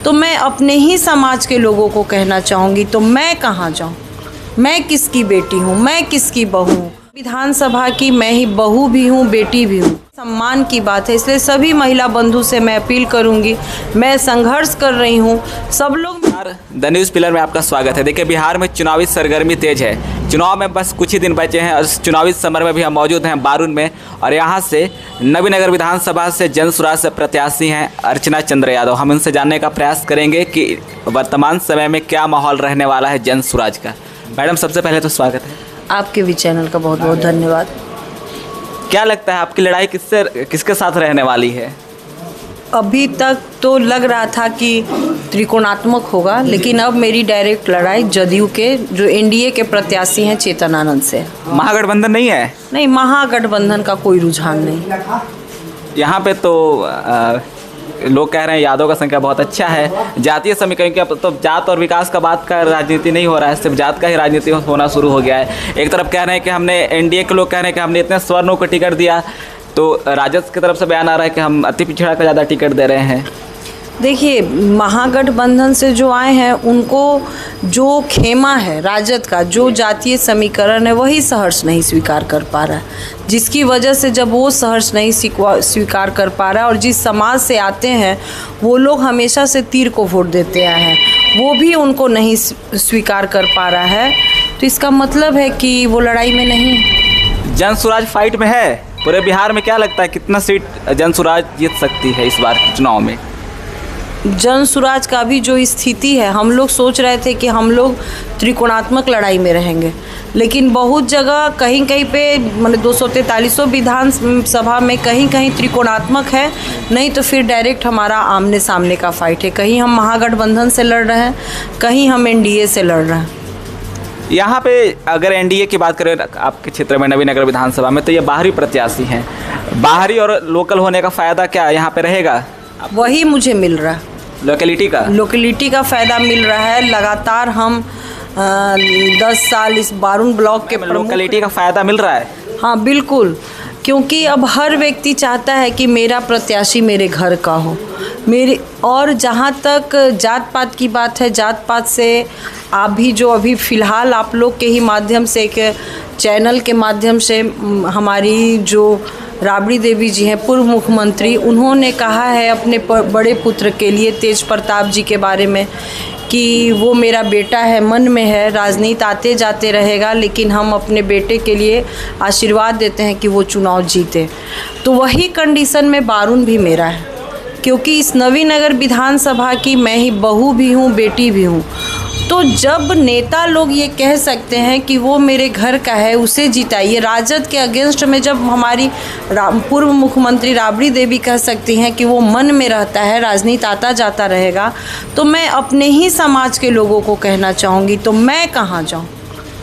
तो मैं अपने ही समाज के लोगों को कहना चाहूँगी, तो मैं कहाँ जाऊँ? मैं किसकी बेटी हूँ, मैं किसकी बहू हूँ? विधानसभा की मैं ही बहू भी हूँ, बेटी भी हूँ। सम्मान की बात है, इसलिए सभी महिला बंधु से मैं अपील करूँगी। मैं संघर्ष कर रही हूँ, सब लोग। द न्यूज़ पिलर में आपका स्वागत है। देखिए, बिहार में चुनावी सरगर्मी तेज है। चुनाव में बस कुछ ही दिन बचे हैं और इस चुनावी समर में भी हम मौजूद हैं बारून में। और यहाँ से नवीनगर विधानसभा से जन स्वराज से प्रत्याशी हैं अर्चना चंद्र यादव। हम उनसे जानने का प्रयास करेंगे कि वर्तमान समय में क्या माहौल रहने वाला है जन स्वराज का। मैडम, सबसे पहले तो स्वागत है। आपके भी चैनल का बहुत बहुत धन्यवाद। क्या लगता है आपकी लड़ाई किसके साथ रहने वाली है? अभी तक तो लग रहा था कि त्रिकोणात्मक होगा, लेकिन अब मेरी डायरेक्ट लड़ाई जदयू के जो एनडीए के प्रत्याशी हैं चेतन आनंद से। महागठबंधन नहीं है? नहीं, महागठबंधन का कोई रुझान नहीं। यहाँ पे तो लोग कह रहे हैं यादव का संख्या बहुत अच्छा है। जातीय समीकरण की तो जात और विकास का बात का राजनीति नहीं हो रहा है, सिर्फ जात का ही राजनीति होना शुरू हो गया है। एक तरफ कह रहे हैं कि हमने एनडीए के लोग कह रहे हैं कि हमने इतने स्वर्णों को टिकट दिया, तो राजद की तरफ से बयान आ रहा है कि हम अति पिछड़ा का ज़्यादा टिकट दे रहे हैं। देखिए, महागठबंधन से जो आए हैं उनको जो खेमा है राजद का, जो जातीय समीकरण है, वही सहर्ष नहीं स्वीकार कर पा रहा है। जिसकी वजह से जब वो सहर्ष नहीं स्वीकार कर पा रहा है और जिस समाज से आते हैं वो लोग हमेशा से तीर को वोट देते आए हैं, वो भी उनको नहीं स्वीकार कर पा रहा है, तो इसका मतलब है कि वो लड़ाई में नहीं। जन स्वराज फाइट में है। पूरे बिहार में क्या लगता है कितना सीट जन स्वराज जीत सकती है इस बार के चुनाव में? जन स्वराज का भी जो स्थिति है, हम लोग सोच रहे थे कि हम लोग त्रिकोणात्मक लड़ाई में रहेंगे, लेकिन बहुत जगह कहीं कहीं पे मतलब 243 विधानसभा में कहीं कहीं त्रिकोणात्मक है, नहीं तो फिर डायरेक्ट हमारा आमने सामने का फाइट है। कहीं हम महागठबंधन से लड़ रहे हैं, कहीं हम एनडीए से लड़ रहे हैं। यहाँ पे अगर एनडीए की बात करें आपके क्षेत्र में नवीनगर विधानसभा में, तो ये बाहरी प्रत्याशी हैं। बाहरी और लोकल होने का फ़ायदा क्या यहाँ पे रहेगा? वही मुझे मिल रहा है, लोकेलिटी का फ़ायदा मिल रहा है। लगातार हम 10 साल इस बारून ब्लॉक के लोकेलिटी का फ़ायदा मिल रहा है। हाँ बिल्कुल, क्योंकि अब हर व्यक्ति चाहता है कि मेरा प्रत्याशी मेरे घर का हो। और जहाँ तक जात पात की बात है, जात पात से आप भी जो अभी फ़िलहाल आप लोग के ही माध्यम से, एक चैनल के माध्यम से हमारी जो राबड़ी देवी जी हैं पूर्व मुख्यमंत्री, उन्होंने कहा है अपने बड़े पुत्र के लिए तेज प्रताप जी के बारे में कि वो मेरा बेटा है, मन में है, राजनीति आते जाते रहेगा, लेकिन हम अपने बेटे के लिए आशीर्वाद देते हैं कि वो चुनाव जीते। तो वही कंडीशन में बारून भी मेरा है, क्योंकि इस नवीनगर विधानसभा की मैं ही बहू भी हूँ, बेटी भी हूँ। तो जब नेता लोग ये कह सकते हैं कि वो मेरे घर का है, उसे जिताइए, राजद के अगेंस्ट में जब हमारी पूर्व मुख्यमंत्री राबड़ी देवी कह सकती हैं कि वो मन में रहता है, राजनीति आता जाता रहेगा, तो मैं अपने ही समाज के लोगों को कहना चाहूँगी, तो मैं कहाँ जाऊँ?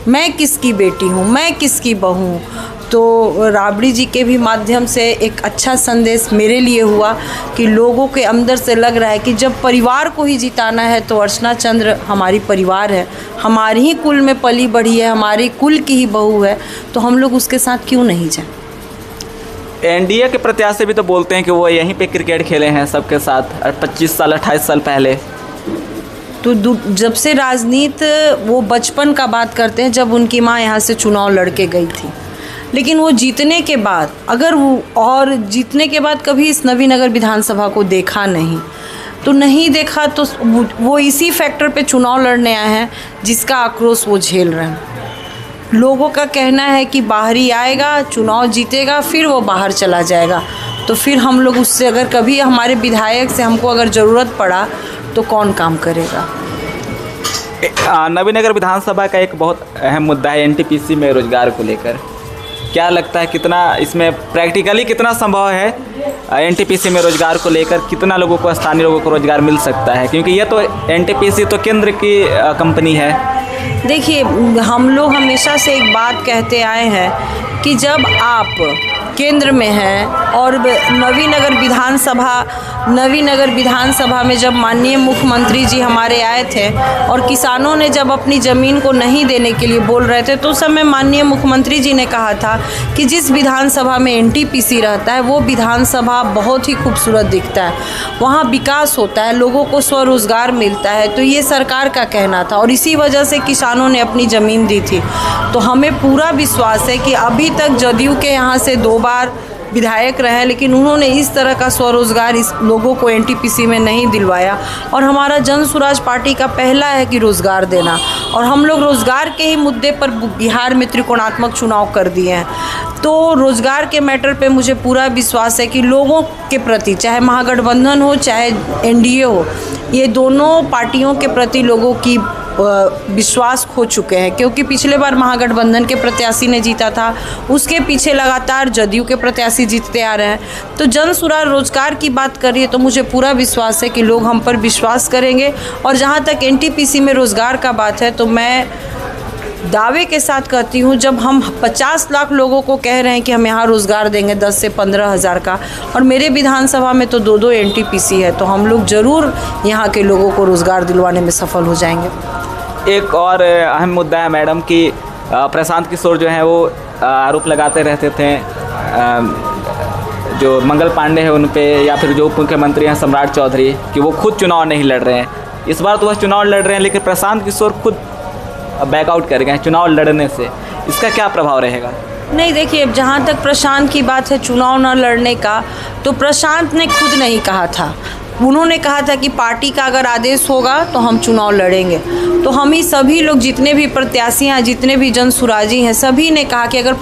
मैं किसकी बेटी हूँ, मैं किसकी बहू हूँ? तो राबड़ी जी के भी माध्यम से एक अच्छा संदेश मेरे लिए हुआ कि लोगों के अंदर से लग रहा है कि जब परिवार को ही जिताना है तो अर्चना चंद्र हमारी परिवार है, हमारी ही कुल में पली बढ़ी है, हमारी कुल की ही बहू है, तो हम लोग उसके साथ क्यों नहीं जाएं? एनडीए के प्रत्याशी भी तो बोलते हैं कि वो यहीं पे क्रिकेट खेले हैं सबके साथ 25 साल 28 साल पहले। तो जब से राजनीति, वो बचपन का बात करते हैं जब उनकी माँ यहाँ से चुनाव लड़ के गई थी, लेकिन वो जीतने के बाद, अगर वो और जीतने के बाद कभी इस नवीनगर विधानसभा को देखा नहीं, तो नहीं देखा तो वो इसी फैक्टर पे चुनाव लड़ने आए हैं जिसका आक्रोश वो झेल रहे हैं। लोगों का कहना है कि बाहरी आएगा, चुनाव जीतेगा, फिर वो बाहर चला जाएगा, तो फिर हम लोग उससे, अगर कभी हमारे विधायक से हमको अगर ज़रूरत पड़ा तो कौन काम करेगा? नवीनगर विधानसभा का एक बहुत अहम मुद्दा है एनटीपीसी में रोजगार को लेकर। क्या लगता है कितना इसमें प्रैक्टिकली कितना संभव है एनटीपीसी में रोजगार को लेकर, कितना लोगों को, स्थानीय लोगों को रोजगार मिल सकता है? क्योंकि ये तो एनटीपीसी तो केंद्र की कंपनी है। देखिए, हम लोग हमेशा से एक बात कहते आए हैं कि जब आप केंद्र में हैं और नवीनगर विधानसभा नवी नगर विधानसभा में जब माननीय मुख्यमंत्री जी हमारे आए थे और किसानों ने जब अपनी ज़मीन को नहीं देने के लिए बोल रहे थे, तो उस समय माननीय मुख्यमंत्री जी ने कहा था कि जिस विधानसभा में एनटीपीसी रहता है वो विधानसभा बहुत ही खूबसूरत दिखता है, वहाँ विकास होता है, लोगों को स्वरोजगार मिलता है। तो ये सरकार का कहना था और इसी वजह से किसानों ने अपनी ज़मीन दी थी। तो हमें पूरा विश्वास है कि अभी तक जदयू के यहाँ से 2 बार विधायक रहे, लेकिन उन्होंने इस तरह का स्वरोजगार इस लोगों को एनटीपीसी में नहीं दिलवाया। और हमारा जन स्वराज पार्टी का पहला है कि रोज़गार देना, और हम लोग रोज़गार के ही मुद्दे पर बिहार में त्रिकोणात्मक चुनाव कर दिए हैं। तो रोज़गार के मैटर पे मुझे पूरा विश्वास है कि लोगों के प्रति, चाहे महागठबंधन हो चाहे एनडीए हो, ये दोनों पार्टियों के प्रति लोगों की विश्वास खो चुके हैं। क्योंकि पिछले बार महागठबंधन के प्रत्याशी ने जीता था, उसके पीछे लगातार जदयू के प्रत्याशी जीतते आ रहे हैं। तो जन स्वराज रोजगार की बात करिए तो मुझे पूरा विश्वास है कि लोग हम पर विश्वास करेंगे। और जहाँ तक एनटीपीसी में रोज़गार का बात है, तो मैं दावे के साथ कहती हूँ, जब हम 50 लाख लोगों को कह रहे हैं कि हम यहाँ रोज़गार देंगे 10 से 15 हज़ार का, और मेरे विधानसभा में तो 2-2 एनटीपीसी है, तो हम लोग ज़रूर यहाँ के लोगों को रोज़गार दिलवाने में सफल हो जाएंगे। एक और अहम मुद्दा है मैडम कि प्रशांत किशोर जो हैं वो आरोप लगाते रहते थे जो मंगल पांडे हैं उन पे, या फिर जो उप मुख्यमंत्री हैं सम्राट चौधरी, कि वो खुद चुनाव नहीं लड़ रहे हैं। इस बार तो वह चुनाव लड़ रहे हैं, लेकिन प्रशांत किशोर खुद बैकआउट कर गए हैं चुनाव लड़ने से। इसका क्या प्रभाव रहेगा? नहीं, देखिए, जहाँ तक प्रशांत की बात है चुनाव न लड़ने का, तो प्रशांत ने खुद नहीं कहा था। उन्होंने कहा था कि पार्टी का अगर आदेश होगा तो हम चुनाव लड़ेंगे। तो हम ही सभी लोग, जितने भी प्रत्याशी हैं, जितने भी जन सुराजी हैं, सभी ने कहा कि अगर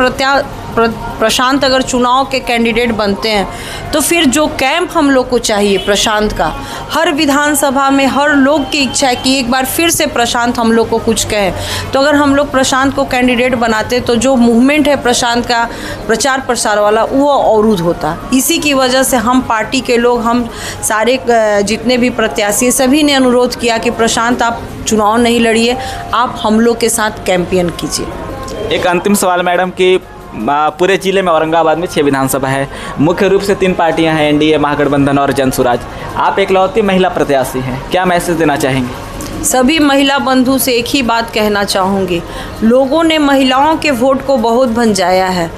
प्रशांत अगर चुनाव के कैंडिडेट बनते हैं तो फिर जो कैंप हम लोग को चाहिए प्रशांत का, हर विधानसभा में हर लोग की इच्छा है कि एक बार फिर से प्रशांत हम लोग को कुछ कहे। तो अगर हम लोग प्रशांत को कैंडिडेट बनाते तो जो मूवमेंट है प्रशांत का प्रचार प्रसार वाला, वो अवरुद्ध होता। इसी की वजह से हम पार्टी के लोग, हम सारे जितने भी प्रत्याशी, सभी ने अनुरोध किया कि प्रशांत आप चुनाव नहीं लड़िए, आप हम लोग के साथ कैंपेन कीजिए। एक अंतिम सवाल मैडम कि पूरे जिले में औरंगाबाद में 6 विधानसभा है, मुख्य रूप से 3 पार्टियां हैं, एनडीए, महागठबंधन और जन स्वराज। आप एकलौती महिला प्रत्याशी हैं, क्या मैसेज देना चाहेंगे? सभी महिला बंधु से एक ही बात कहना चाहूँगी, लोगों ने महिलाओं के वोट को बहुत भंजाया है,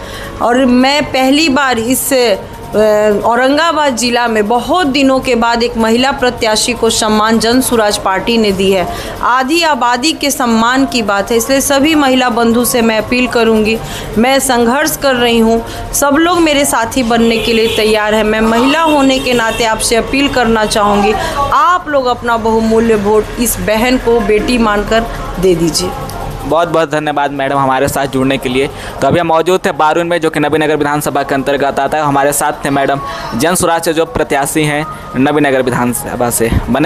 और मैं पहली बार इस औरंगाबाद जिला में बहुत दिनों के बाद एक महिला प्रत्याशी को सम्मान जन स्वराज पार्टी ने दी है। आधी आबादी के सम्मान की बात है, इसलिए सभी महिला बंधु से मैं अपील करूंगी। मैं संघर्ष कर रही हूं, सब लोग मेरे साथी बनने के लिए तैयार हैं। मैं महिला होने के नाते आपसे अपील करना चाहूँगी, आप लोग अपना बहुमूल्य वोट इस बहन को बेटी मानकर दे दीजिए। बहुत बहुत धन्यवाद मैडम हमारे साथ जुड़ने के लिए। तो अभी हम मौजूद थे बारून में, जो कि नबी नगर विधानसभा के अंतर्गत आता है। हमारे साथ थे मैडम जन स्वराज से जो प्रत्याशी हैं नबी नगर विधानसभा से। बने